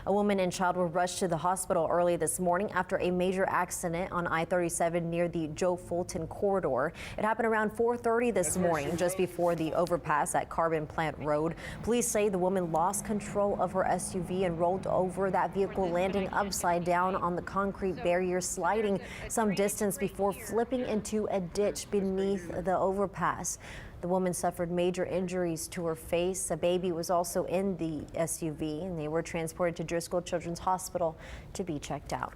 A woman and child were rushed to the hospital early this morning after a major accident on I-37 near the Joe Fulton Corridor. It happened around 4:30 this morning, just before the overpass at Carbon Plant Road. Police say the woman lost control of her SUV and rolled over that vehicle, landing upside down on the concrete barrier, sliding some distance before flipping into a ditch beneath the overpass. The woman suffered major injuries to her face. A baby was also in the SUV, and they were transported to Driscoll Children's Hospital to be checked out.